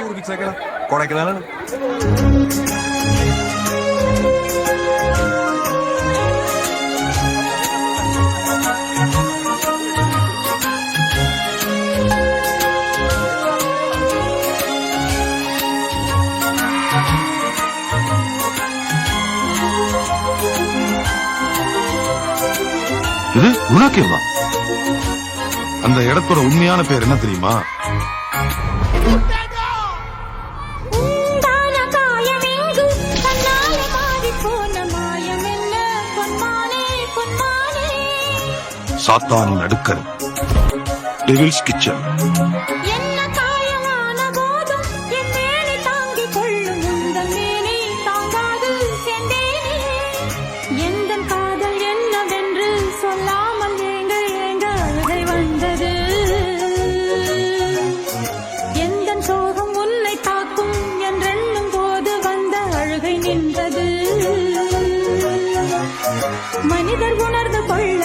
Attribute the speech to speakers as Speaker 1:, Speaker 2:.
Speaker 1: ஊருக்கு சேர்க்கலாம் கொடைக்கலாம்.
Speaker 2: இது குணாக்கேவா? அந்த இடத்தோட உண்மையான பேர் என்ன தெரியுமா? சாத்தானின் அடுக்கல், டெவில்ஸ் கிச்சன்.
Speaker 3: மனிதர் உணர்ந்து கொள்ள